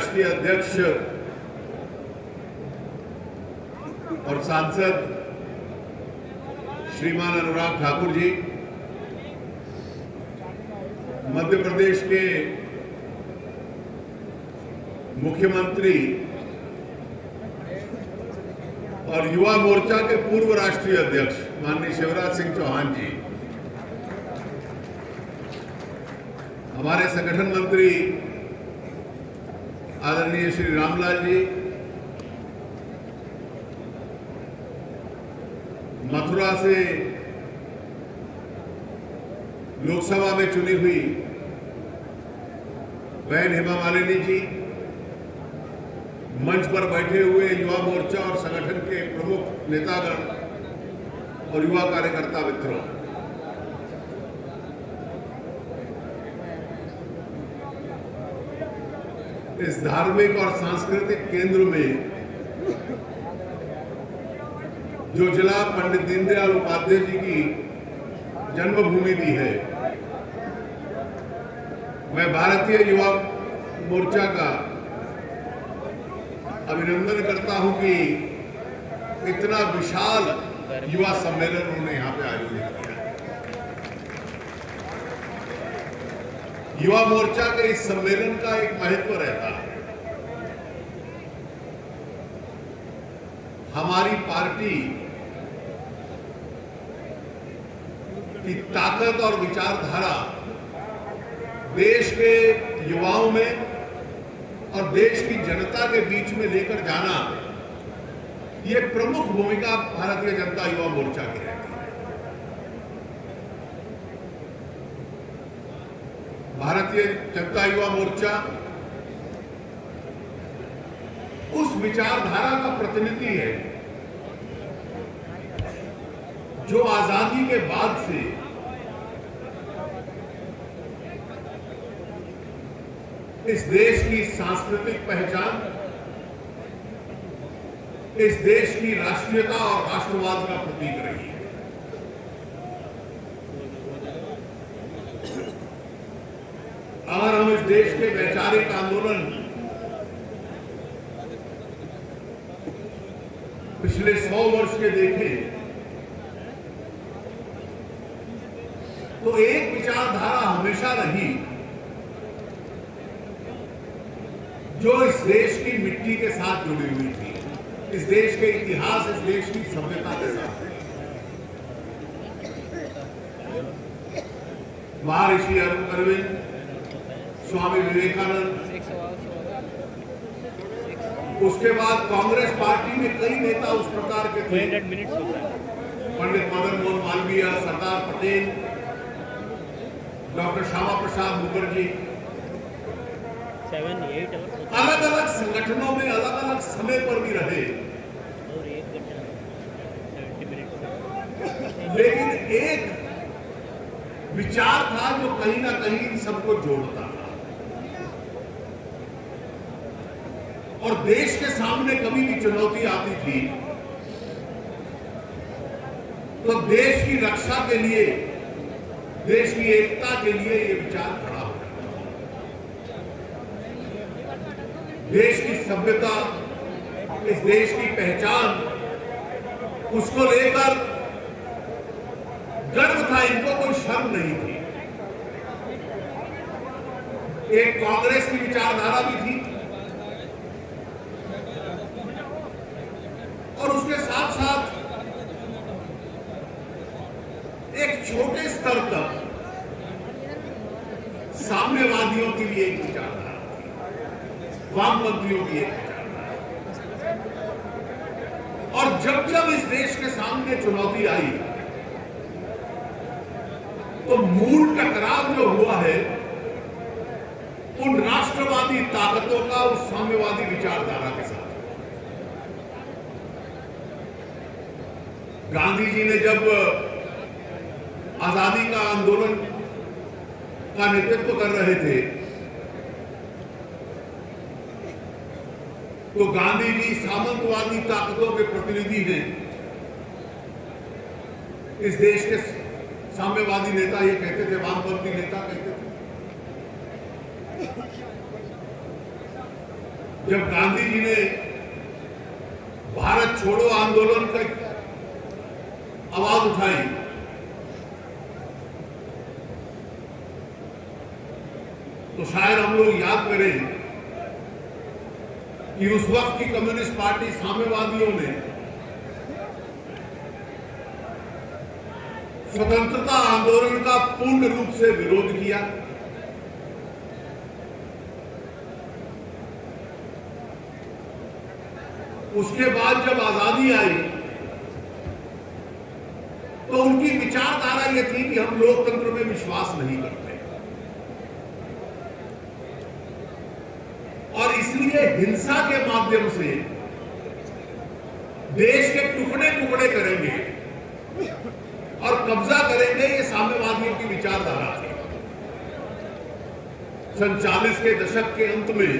राष्ट्रीय अध्यक्ष और सांसद श्रीमान अनुराग ठाकुर जी, मध्य प्रदेश के मुख्यमंत्री और युवा मोर्चा के पूर्व राष्ट्रीय अध्यक्ष माननीय शिवराज सिंह चौहान जी, हमारे संगठन मंत्री आदरणीय श्री रामलाल जी, मथुरा से लोकसभा में चुनी हुई बहन हेमा मालिनी जी, मंच पर बैठे हुए युवा मोर्चा और संगठन के प्रमुख नेतागण और युवा कार्यकर्ता मित्रों, इस धार्मिक और सांस्कृतिक केंद्र में जो जिला पंडित दीनदयाल उपाध्याय जी की जन्मभूमि भी है, मैं भारतीय युवा मोर्चा का अभिनंदन करता हूं कि इतना विशाल युवा सम्मेलन उन्होंने यहां पे आयोजित किया। युवा मोर्चा के इस सम्मेलन का एक महत्व रहता है। हमारी पार्टी की ताकत और विचारधारा देश के युवाओं में और देश की जनता के बीच में लेकर जाना, ये प्रमुख भूमिका भारतीय जनता युवा मोर्चा की रहती है। भारतीय जनता युवा मोर्चा उस विचारधारा का प्रतिनिधि है जो आजादी के बाद से इस देश की सांस्कृतिक पहचान, इस देश की राष्ट्रीयता और राष्ट्रवाद का प्रतीक रही है। अगर हम इस देश के वैचारिक आंदोलन पिछले 100 वर्ष के देखें तो एक विचारधारा हमेशा रही जो इस देश की मिट्टी के साथ जुड़ी हुई थी, इस देश के इतिहास, इस देश की सभ्यता के साथ। महर्षि अरविंद, स्वामी विवेकानंद, उसके बाद कांग्रेस पार्टी में कई नेता उस प्रकार के थे, पंडित मदन मोहन मालवीय, सरदार पटेल, डॉक्टर श्यामा प्रसाद मुखर्जी, अलग अलग संगठनों में अलग अलग समय पर भी रहे, लेकिन एक विचार था जो कहीं ना कहीं इन सबको जोड़ता था। और देश के सामने कभी भी चुनौती आती थी तो देश की रक्षा के लिए, देश की एकता के लिए ये विचार खड़ा हो। देश की सभ्यता, इस देश की पहचान, उसको लेकर गर्व था, इनको कोई शर्म नहीं थी। एक कांग्रेस की विचारधारा भी थी और उसके साथ साथ एक छोटे स्तर तक साम्यवादियों की भी एक विचारधारा, वामपंथियों की एक विचारधारा। और जब जब इस देश के सामने चुनौती आई तो मूल टकराव जो हुआ है उन राष्ट्रवादी ताकतों का उस साम्यवादी विचारधारा के साथ। गांधी जी ने जब आजादी का आंदोलन का नेतृत्व कर रहे थे तो गांधी जी सामंतवादी ताकतों के प्रतिनिधि हैं। इस देश के साम्यवादी नेता ये कहते थे, वामपंथी नेता कहते थे। जब गांधी जी ने भारत छोड़ो आंदोलन का आवाज उठाई तो शायद हम लोग याद करें कि उस वक्त की कम्युनिस्ट पार्टी साम्यवादियों ने स्वतंत्रता आंदोलन का पूर्ण रूप से विरोध किया। उसके बाद जब आजादी आई तो उनकी विचारधारा यह थी कि हम लोकतंत्र में विश्वास नहीं करते और इसलिए हिंसा के माध्यम से देश के टुकड़े टुकड़े करेंगे और कब्जा करेंगे, ये साम्यवादियों की विचारधारा थी। 40 के दशक के अंत में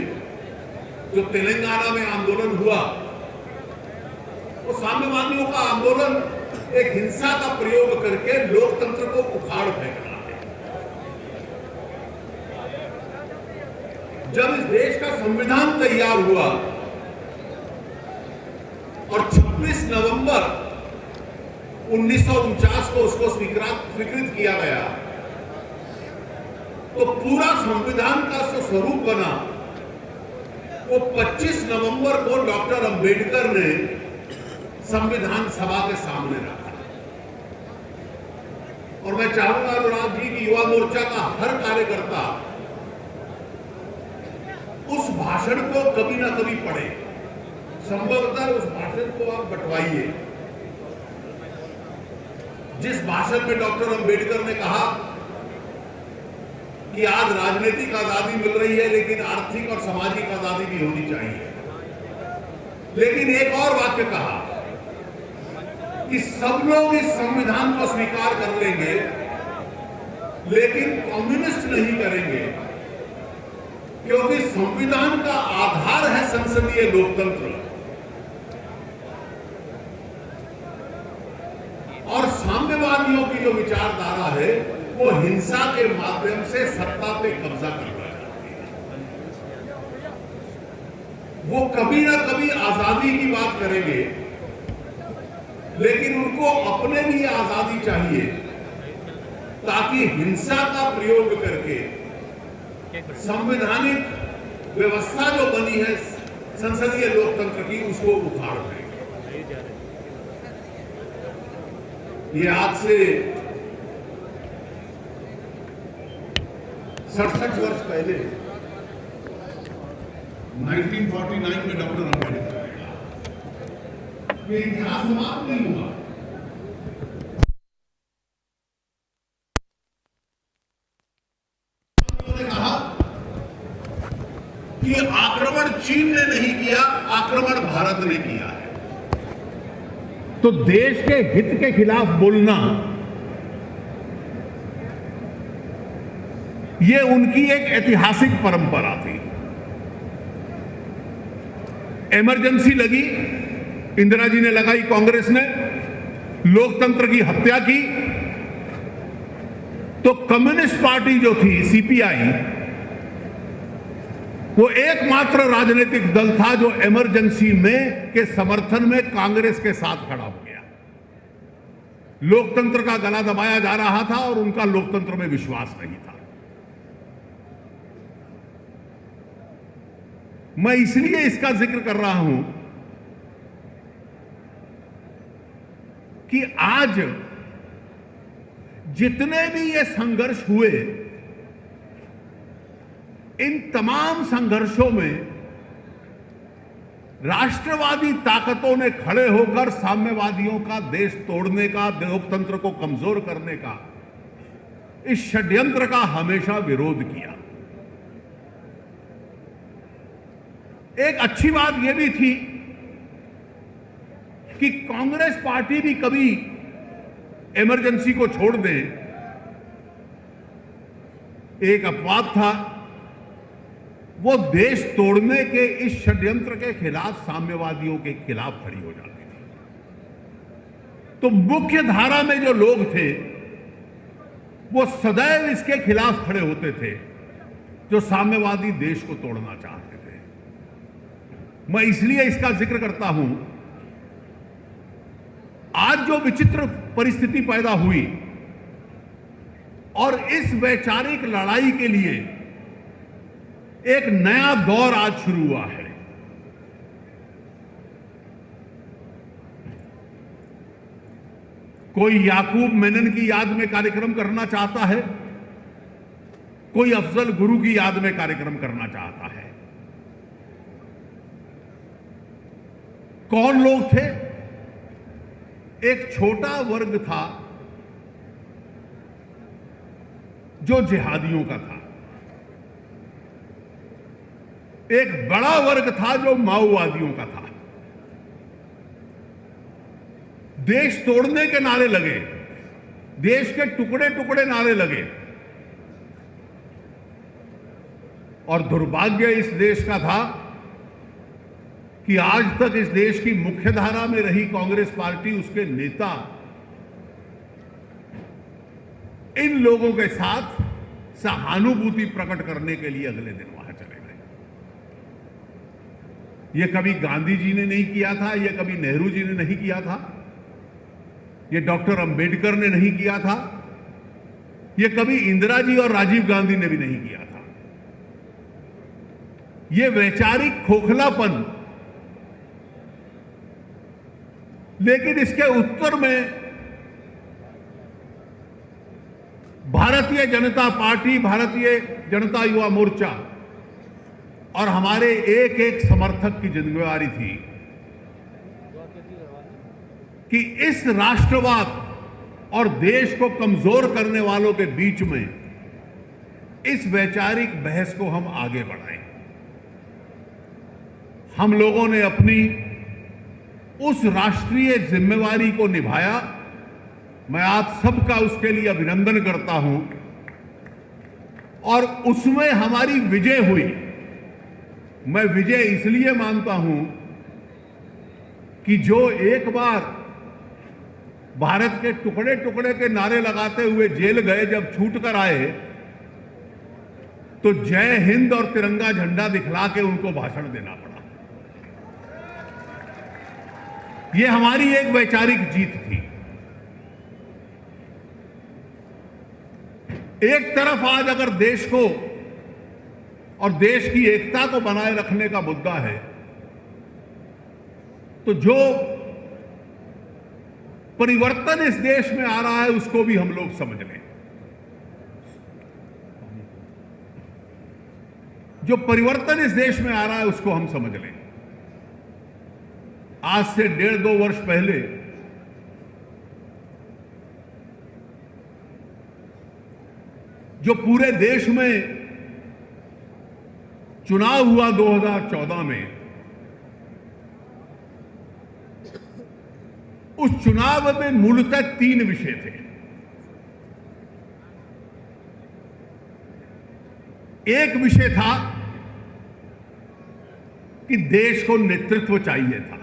जो तेलंगाना में आंदोलन हुआ, वो साम्यवादियों का आंदोलन एक हिंसा का प्रयोग करके लोकतंत्र को उखाड़ फेंकना है। जब इस देश का संविधान तैयार हुआ और 26 नवंबर 1949 को उसको स्वीकृत किया गया, तो पूरा संविधान का जो स्वरूप बना वो 25 नवंबर को डॉक्टर अंबेडकर ने संविधान सभा के सामने रखा। और मैं चाहूंगा अनुराग जी की युवा मोर्चा का हर कार्यकर्ता उस भाषण को कभी ना कभी पढ़े, संभवतः उस भाषण को आप बंटवाइए, जिस भाषण में डॉक्टर अंबेडकर ने कहा कि आज राजनीतिक आजादी मिल रही है लेकिन आर्थिक और सामाजिक आजादी भी होनी चाहिए। लेकिन एक और वाक्य कहा कि सब लोग इस संविधान को स्वीकार कर लेंगे लेकिन कम्युनिस्ट नहीं करेंगे, क्योंकि संविधान का आधार है संसदीय लोकतंत्र और साम्यवादियों की जो विचारधारा है वो हिंसा के माध्यम से सत्ता पे कब्जा करना चाहती है। वो कभी ना कभी आजादी की बात करेंगे लेकिन उनको अपने लिए आजादी चाहिए ताकि हिंसा का प्रयोग करके संवैधानिक व्यवस्था जो बनी है संसदीय लोकतंत्र की, उसको उखाड़ देंगे। ये आज से 67 वर्ष पहले 1949 में डॉक्टर अंबेडकर ने कहा, ये इतिहास समाप्त नहीं हुआ। उन्होंने कहा कि आक्रमण चीन ने नहीं किया, आक्रमण भारत ने किया है। तो देश के हित के खिलाफ बोलना ये उनकी एक ऐतिहासिक परंपरा थी। इमरजेंसी लगी, इंदिरा जी ने लगाई, कांग्रेस ने लोकतंत्र की हत्या की, तो कम्युनिस्ट पार्टी जो थी सीपीआई, वो एकमात्र राजनीतिक दल था जो इमरजेंसी में के समर्थन में कांग्रेस के साथ खड़ा हो गया। लोकतंत्र का गला दबाया जा रहा था और उनका लोकतंत्र में विश्वास नहीं था। मैं इसलिए इसका जिक्र कर रहा हूं कि आज जितने भी ये संघर्ष हुए, इन तमाम संघर्षों में राष्ट्रवादी ताकतों ने खड़े होकर साम्यवादियों का देश तोड़ने का, लोकतंत्र को कमजोर करने का, इस षड्यंत्र का हमेशा विरोध किया। एक अच्छी बात यह भी थी कि कांग्रेस पार्टी भी कभी इमरजेंसी को छोड़ दे। एक अपवाद था, वो देश तोड़ने के इस षड्यंत्र के खिलाफ, साम्यवादियों के खिलाफ खड़ी हो जाती थी। तो मुख्य धारा में जो लोग थे वो सदैव इसके खिलाफ खड़े होते थे जो साम्यवादी देश को तोड़ना चाहते थे। मैं इसलिए इसका जिक्र करता हूं, आज जो विचित्र परिस्थिति पैदा हुई और इस वैचारिक लड़ाई के लिए एक नया दौर आज शुरू हुआ है। कोई याकूब मेनन की याद में कार्यक्रम करना चाहता है, कोई अफजल गुरु की याद में कार्यक्रम करना चाहता है। कौन लोग थे? एक छोटा वर्ग था जो जिहादियों का था, एक बड़ा वर्ग था जो माओवादियों का था। देश तोड़ने के नारे लगे, देश के टुकड़े टुकड़े नारे लगे, और दुर्भाग्य इस देश का था कि आज तक इस देश की मुख्यधारा में रही कांग्रेस पार्टी, उसके नेता इन लोगों के साथ सहानुभूति प्रकट करने के लिए अगले दिन वहां चले गए। यह कभी गांधी जी ने नहीं किया था, यह कभी नेहरू जी ने नहीं किया था, यह डॉक्टर अंबेडकर ने नहीं किया था, यह कभी इंदिरा जी और राजीव गांधी ने भी नहीं किया था। यह वैचारिक खोखलापन, लेकिन इसके उत्तर में भारतीय जनता पार्टी, भारतीय जनता युवा मोर्चा और हमारे एक एक समर्थक की जिम्मेदारी थी कि इस राष्ट्रवाद और देश को कमजोर करने वालों के बीच में इस वैचारिक बहस को हम आगे बढ़ाएं। हम लोगों ने अपनी उस राष्ट्रीय जिम्मेवारी को निभाया। मैं आप सबका उसके लिए अभिनंदन करता हूं, और उसमें हमारी विजय हुई। मैं विजय इसलिए मानता हूं कि जो एक बार भारत के टुकड़े टुकड़े के नारे लगाते हुए जेल गए, जब छूट कर आए तो जय हिंद और तिरंगा झंडा दिखला के उनको भाषण देना पड़ा। यह हमारी एक वैचारिक जीत थी। एक तरफ आज अगर देश को और देश की एकता को बनाए रखने का मुद्दा है, तो जो परिवर्तन इस देश में आ रहा है उसको भी हम लोग समझ लें। जो परिवर्तन इस देश में आ रहा है उसको हम समझ लें। आज से 1.5-2 वर्ष पहले जो पूरे देश में चुनाव हुआ 2014 में, उस चुनाव में मूलतः 3 विषय थे। एक विषय था कि देश को नेतृत्व चाहिए था,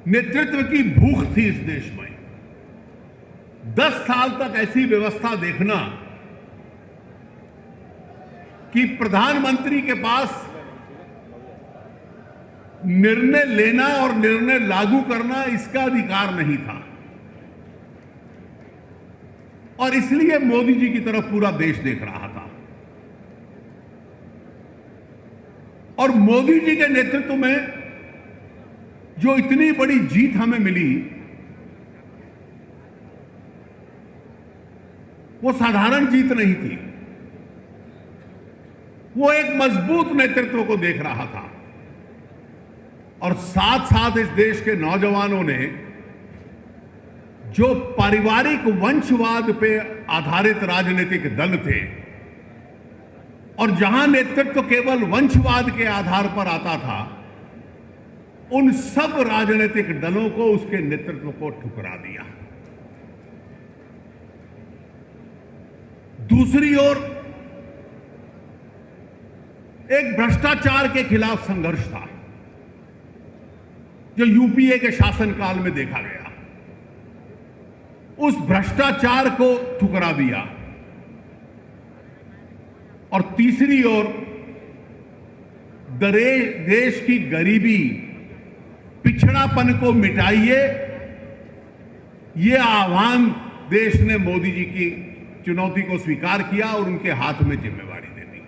नेतृत्व की भूख थी इस देश में। 10 साल तक ऐसी व्यवस्था देखना कि प्रधानमंत्री के पास निर्णय लेना और निर्णय लागू करना इसका अधिकार नहीं था, और इसलिए मोदी जी की तरफ पूरा देश देख रहा था। और मोदी जी के नेतृत्व में जो इतनी बड़ी जीत हमें मिली, वो साधारण जीत नहीं थी। वो एक मजबूत नेतृत्व को देख रहा था, और साथ साथ इस देश के नौजवानों ने जो पारिवारिक वंशवाद पे आधारित राजनीतिक दल थे, और जहां नेतृत्व केवल वंशवाद के आधार पर आता था, उन सब राजनीतिक दलों को उसके नेतृत्व को ठुकरा दिया। दूसरी ओर एक भ्रष्टाचार के खिलाफ संघर्ष था जो यूपीए के शासनकाल में देखा गया। उस भ्रष्टाचार को ठुकरा दिया। और तीसरी ओर देश की गरीबी, पिछड़ापन को मिटाइए, ये आह्वान देश ने मोदी जी की चुनौती को स्वीकार किया और उनके हाथ में जिम्मेवारी दे दी।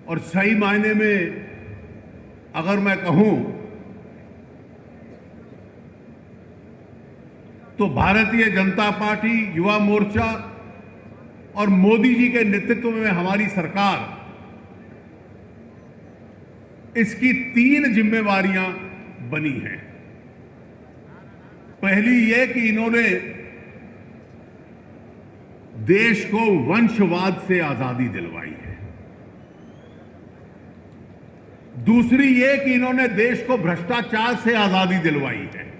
और सही मायने में अगर मैं कहूं तो भारतीय जनता पार्टी, युवा मोर्चा और मोदी जी के नेतृत्व में हमारी सरकार इसकी 3 जिम्मेवारियां बनी हैं। पहली यह कि इन्होंने देश को वंशवाद से आजादी दिलवाई है। दूसरी यह कि इन्होंने देश को भ्रष्टाचार से आजादी दिलवाई है।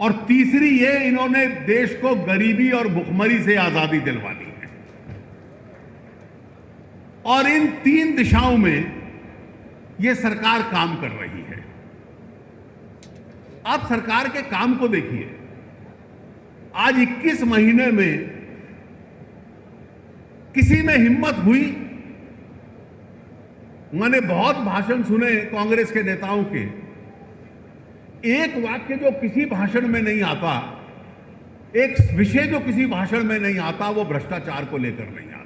और तीसरी यह इन्होंने देश को गरीबी और भुखमरी से आजादी दिलवानी है। और इन 3 दिशाओं में यह सरकार काम कर रही है। आप सरकार के काम को देखिए। आज 21 महीने में किसी में हिम्मत हुई, मैंने बहुत भाषण सुने कांग्रेस के नेताओं के, एक वाक्य जो किसी भाषण में नहीं आता, एक विषय जो किसी भाषण में नहीं आता, वो भ्रष्टाचार को लेकर नहीं आता।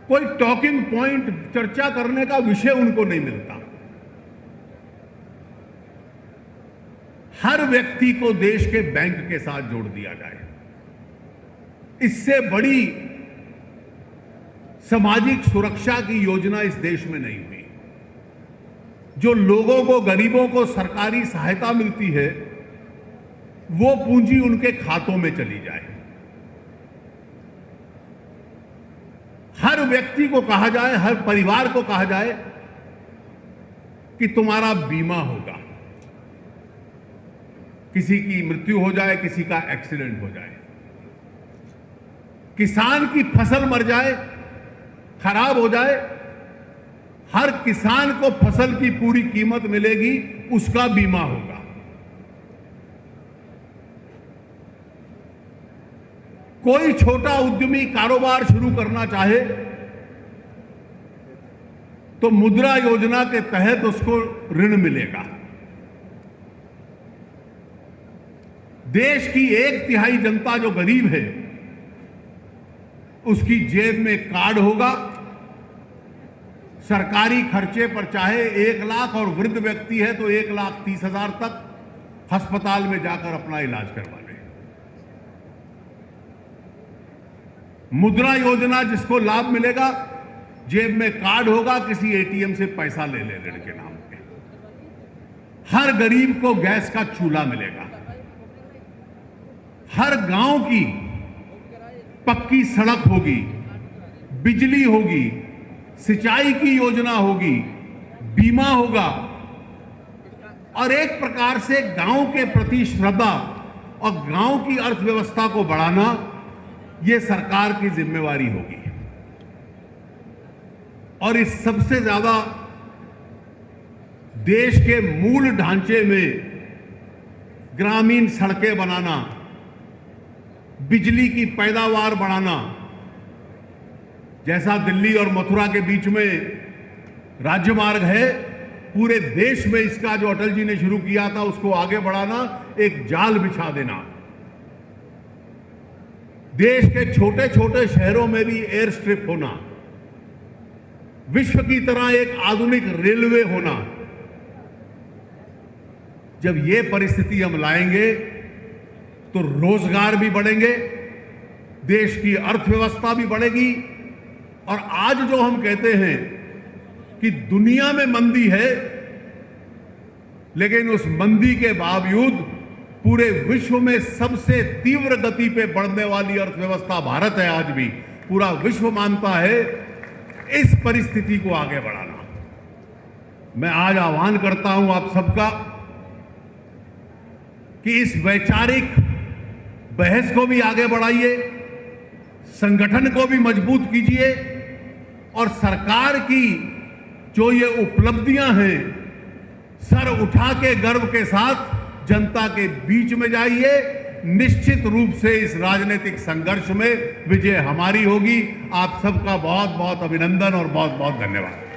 कोई टॉकिंग पॉइंट, चर्चा करने का विषय उनको नहीं मिलता। हर व्यक्ति को देश के बैंक के साथ जोड़ दिया जाए। इससे बड़ी सामाजिक सुरक्षा की योजना इस देश में नहीं हुई। जो लोगों को, गरीबों को सरकारी सहायता मिलती है, वो पूंजी उनके खातों में चली जाए। हर व्यक्ति को कहा जाए, हर परिवार को कहा जाए कि तुम्हारा बीमा होगा। किसी की मृत्यु हो जाए, किसी का एक्सीडेंट हो जाए, किसान की फसल मर जाए, खराब हो जाए, हर किसान को फसल की पूरी कीमत मिलेगी, उसका बीमा होगा। कोई छोटा उद्यमी कारोबार शुरू करना चाहे तो मुद्रा योजना के तहत उसको ऋण मिलेगा। देश की 1/3 जनता जो गरीब है, उसकी जेब में कार्ड होगा। सरकारी खर्चे पर चाहे 1 लाख और वृद्ध व्यक्ति है तो 1,30,000 तक अस्पताल में जाकर अपना इलाज करवा ले। मुद्रा योजना जिसको लाभ मिलेगा, जेब में कार्ड होगा, किसी एटीएम से पैसा ले ले ऋण के नाम पे। हर गरीब को गैस का चूल्हा मिलेगा। हर गांव की पक्की सड़क होगी, बिजली होगी, सिंचाई की योजना होगी, बीमा होगा। और एक प्रकार से गांव के प्रति श्रद्धा और गांव की अर्थव्यवस्था को बढ़ाना, यह सरकार की जिम्मेवारी होगी। और इस सबसे ज्यादा देश के मूल ढांचे में ग्रामीण सड़कें बनाना, बिजली की पैदावार बढ़ाना, जैसा दिल्ली और मथुरा के बीच में राज्यमार्ग है, पूरे देश में इसका जो अटल जी ने शुरू किया था उसको आगे बढ़ाना, एक जाल बिछा देना। देश के छोटे छोटे शहरों में भी एयर स्ट्रिप होना, विश्व की तरह एक आधुनिक रेलवे होना। जब ये परिस्थिति हम लाएंगे तो रोजगार भी बढ़ेंगे, देश की अर्थव्यवस्था भी बढ़ेगी। और आज जो हम कहते हैं कि दुनिया में मंदी है, लेकिन उस मंदी के बावजूद पूरे विश्व में सबसे तीव्र गति पे बढ़ने वाली अर्थव्यवस्था भारत है। आज भी पूरा विश्व मानता है इस परिस्थिति को आगे बढ़ाना। मैं आज आह्वान करता हूं आप सबका कि इस वैचारिक बहस को भी आगे बढ़ाइए, संगठन को भी मजबूत कीजिए और सरकार की जो ये उपलब्धियां हैं, सर उठा के गर्व के साथ जनता के बीच में जाइए। निश्चित रूप से इस राजनीतिक संघर्ष में विजय हमारी होगी। आप सबका बहुत बहुत अभिनंदन और बहुत बहुत धन्यवाद।